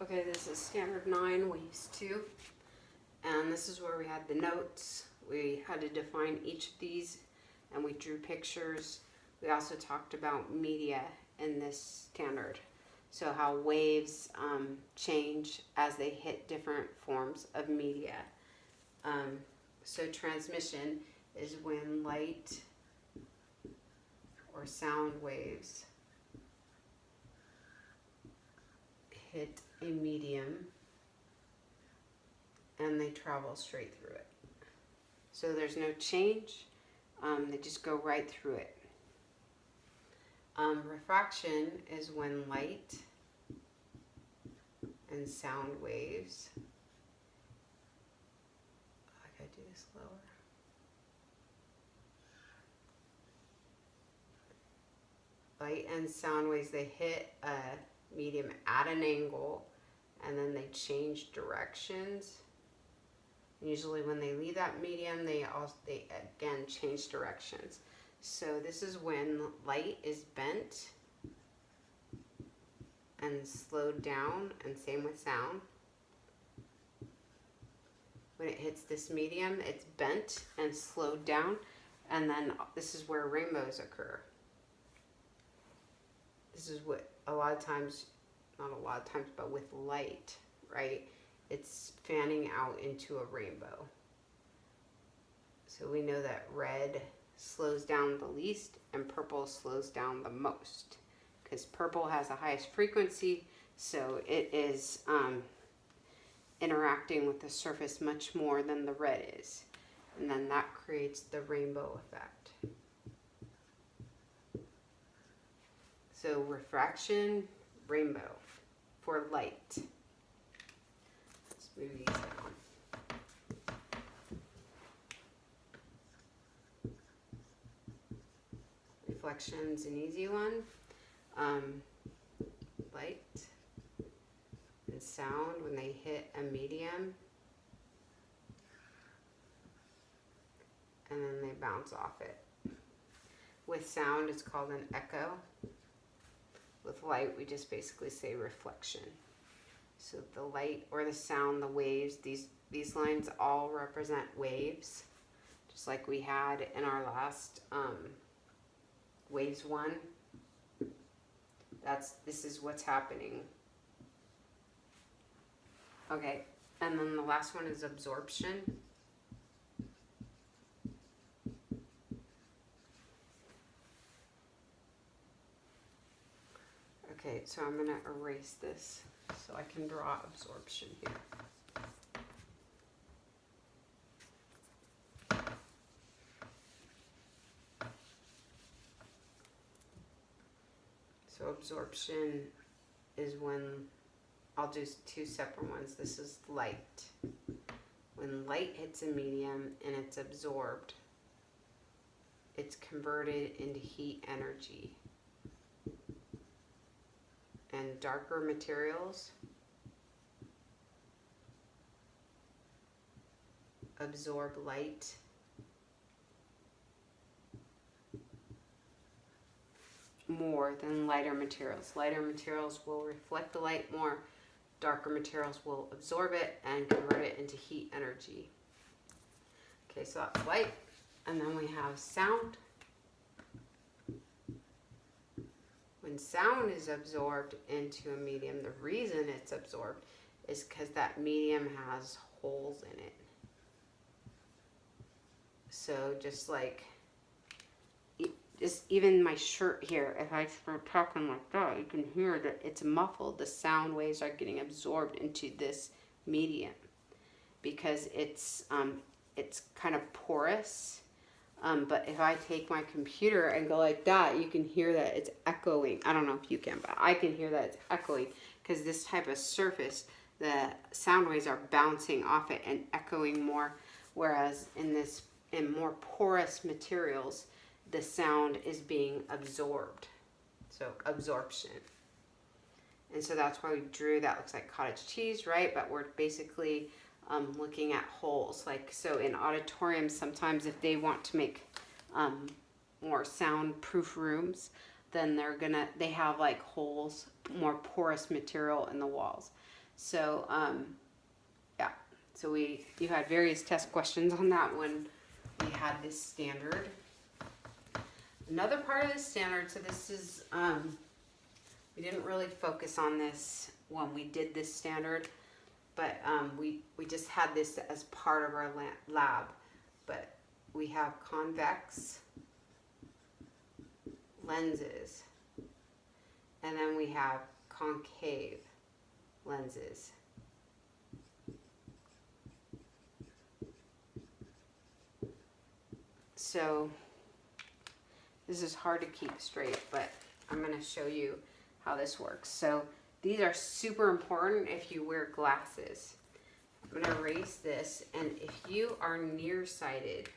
Okay, this is standard 9, waves 2, and this is where we had the notes. We had to define each of these, and we drew pictures. We also talked about media in this standard. So how waves change as they hit different forms of media. So transmission is when light or sound waves hit a medium and they travel straight through it. So there's no change, they just go right through it. Refraction is when light and sound waves, I gotta do this lower. Light and sound waves, they hit a medium at an angle and then they change directions. Usually when they leave that medium, they again change directions. So this is when light is bent and slowed down, and same with sound. When it hits this medium, it's bent and slowed down, and then this is where rainbows occur. This is what a lot of times, not a lot of times, but with light, right? It's fanning out into a rainbow. So we know that red slows down the least and purple slows down the most, because purple has the highest frequency, so it is interacting with the surface much more than the red is, and then that creates the rainbow effect. So refraction, rainbow for light. Let's move these down. Reflection's an easy one. Light and sound when they hit a medium and then they bounce off it. With sound, it's called an echo. With light, we just basically say reflection. So the light or the sound, the waves, these lines all represent waves, just like we had in our last waves 1. This is what's happening. Okay, and then the last one is absorption. Okay, so I'm gonna erase this so I can draw absorption here. So absorption is when, I'll do 2 separate ones. This is light. When light hits a medium and it's absorbed, it's converted into heat energy. And darker materials absorb light more than lighter materials. Lighter materials will reflect the light more. Darker materials will absorb it and convert it into heat energy. Okay, so that's light. And then we have sound. When sound is absorbed into a medium, the reason it's absorbed is because that medium has holes in it. So just like, even my shirt here, if I start talking like that, you can hear that it's muffled. The sound waves are getting absorbed into this medium because it's kind of porous. But if I take my computer and go like that, you can hear that it's echoing. I don't know if you can, but I can hear that it's echoing because this type of surface, the sound waves are bouncing off it and echoing more. Whereas in more porous materials, the sound is being absorbed. So absorption. And so that's why we drew that. Looks like cottage cheese, right? But we're basically looking at holes. Like, so in auditoriums, sometimes if they want to make more soundproof rooms, then they have like holes, more porous material in the walls. So, yeah. So you had various test questions on that when we had this standard. Another part of the standard, so this is, we didn't really focus on this when we did this standard, but we just had this as part of our lab. But we have convex lenses, and then we have concave lenses. So this is hard to keep straight, but I'm going to show you how this works. So these are super important if you wear glasses. I'm going to erase this, and if you are nearsighted,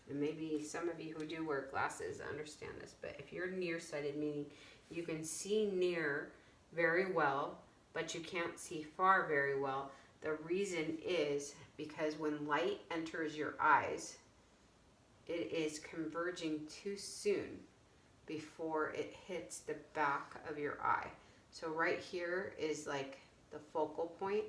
and maybe some of you who do wear glasses understand this, but if you're nearsighted, meaning you can see near very well, but you can't see far very well, the reason is because when light enters your eyes, it is converging too soon before it hits the back of your eye. So right here is like the focal point.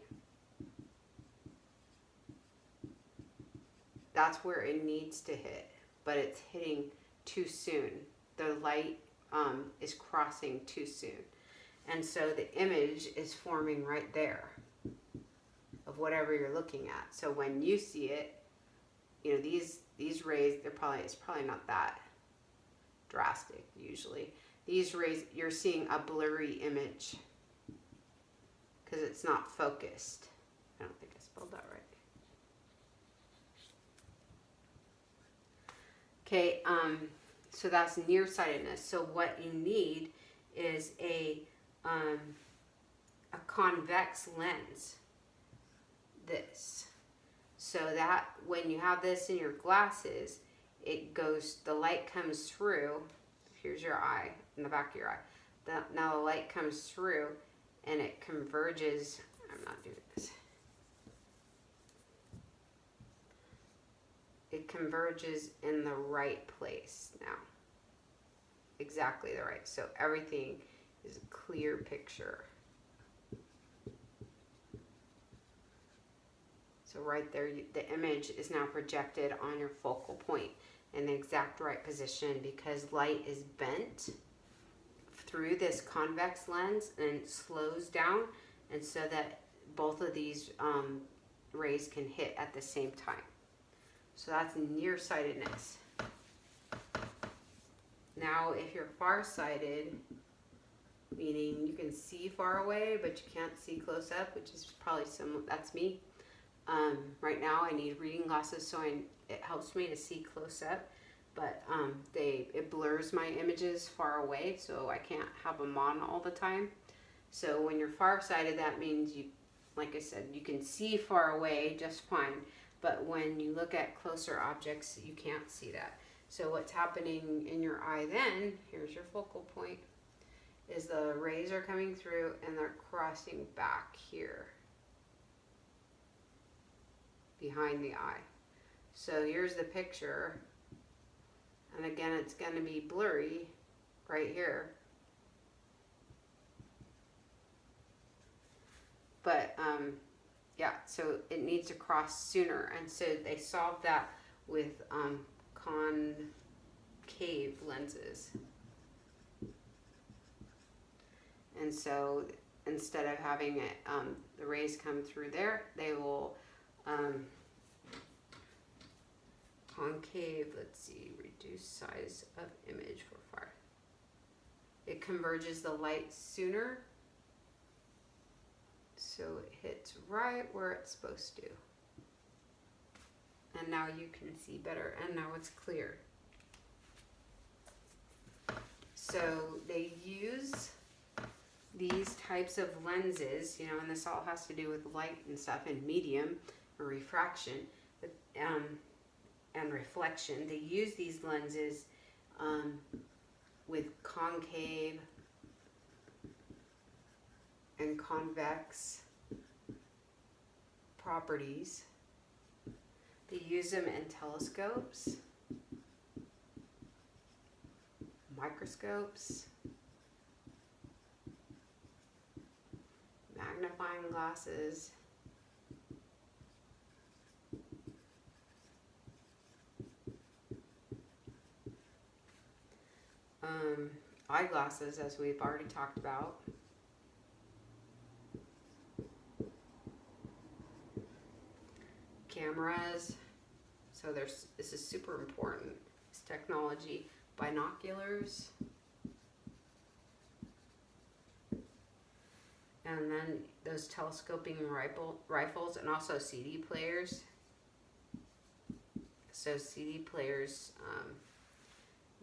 That's where it needs to hit, but it's hitting too soon. The light is crossing too soon. And so the image is forming right there of whatever you're looking at. So when you see it, you know, these rays, it's probably not that drastic usually. These rays, you're seeing a blurry image because it's not focused. I don't think I spelled that right. Okay, so that's nearsightedness. So what you need is a convex lens. This. So that when you have this in your glasses, the light comes through. Here's your eye, in the back of your eye. Now the light comes through and it converges. I'm not doing this. It converges in the right place now. Exactly the right. So everything is a clear picture. So right there, the image is now projected on your focal point in the exact right position because light is bent through this convex lens and slows down, and so that both of these rays can hit at the same time. So that's nearsightedness. Now, if you're farsighted, meaning you can see far away but you can't see close up, which is probably that's me. Right now I need reading glasses, so it helps me to see close up, but it blurs my images far away, so I can't have them on all the time. So when you're farsighted, that means you, like I said, you can see far away just fine, but when you look at closer objects, you can't see that. So what's happening in your eye then, here's your focal point, is the rays are coming through and they're crossing back here behind the eye. So here's the picture, and again it's going to be blurry right here, but yeah, so it needs to cross sooner, and so they solved that with concave lenses. And so instead of having it the rays come through there, they will concave, let's see, reduce size of image for far. It converges the light sooner, so it hits right where it's supposed to. And now you can see better, and now it's clear. So they use these types of lenses, you know, and this all has to do with light and stuff, and medium or refraction, but, and reflection. They use these lenses with concave and convex properties. They use them in telescopes, microscopes, magnifying glasses, eyeglasses, as we've already talked about, cameras. So this is super important. It's technology. Binoculars. And then those telescoping rifles, and also CD players. So CD players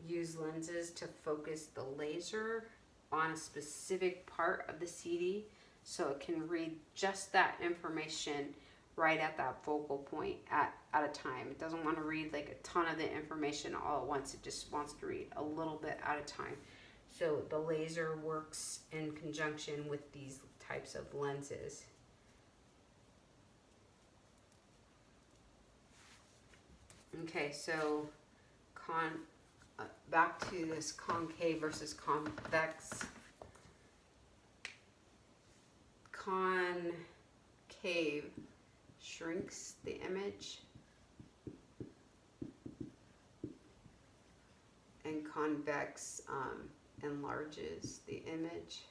use lenses to focus the laser on a specific part of the CD, so it can read just that information right at that focal point at a time. It doesn't want to read like a ton of the information all at once. It just wants to read a little bit at a time. So the laser works in conjunction with these types of lenses. Okay, so back to this concave versus convex. Concave shrinks the image, and convex enlarges the image.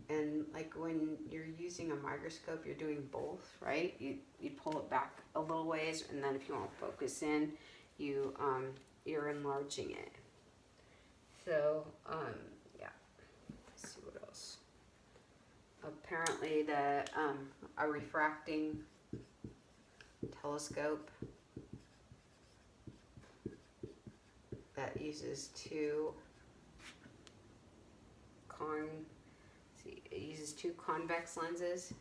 And like when you're using a microscope, you're doing both, right? You pull it back a little ways, and then if you want to focus in, you're enlarging it. So yeah. Let's see what else. Apparently, a refracting telescope that uses two convex lenses.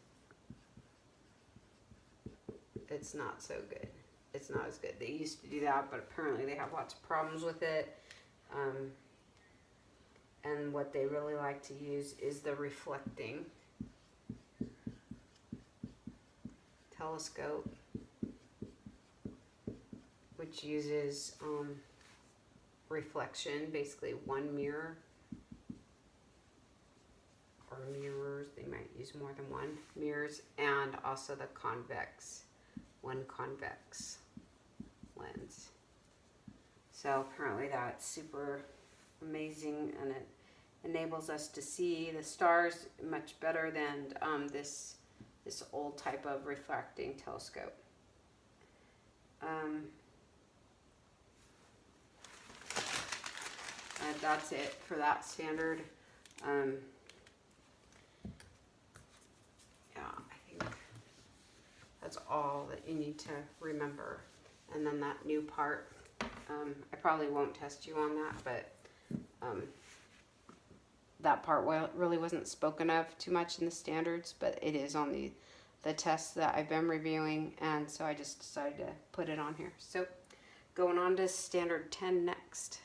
It's not so good. It's not as good. They used to do that, but apparently they have lots of problems with it. And what they really like to use is the reflecting telescope, which uses reflection, basically one mirror, or mirrors, they might use more than one, mirrors, and also the one convex lens. So apparently that's super amazing, and it enables us to see the stars much better than this old type of refracting telescope. That's it for that standard. Yeah, I think that's all that you need to remember. And then that new part, I probably won't test you on that, but that part really wasn't spoken of too much in the standards, but it is on the tests that I've been reviewing, and so I just decided to put it on here. So going on to standard 10 next.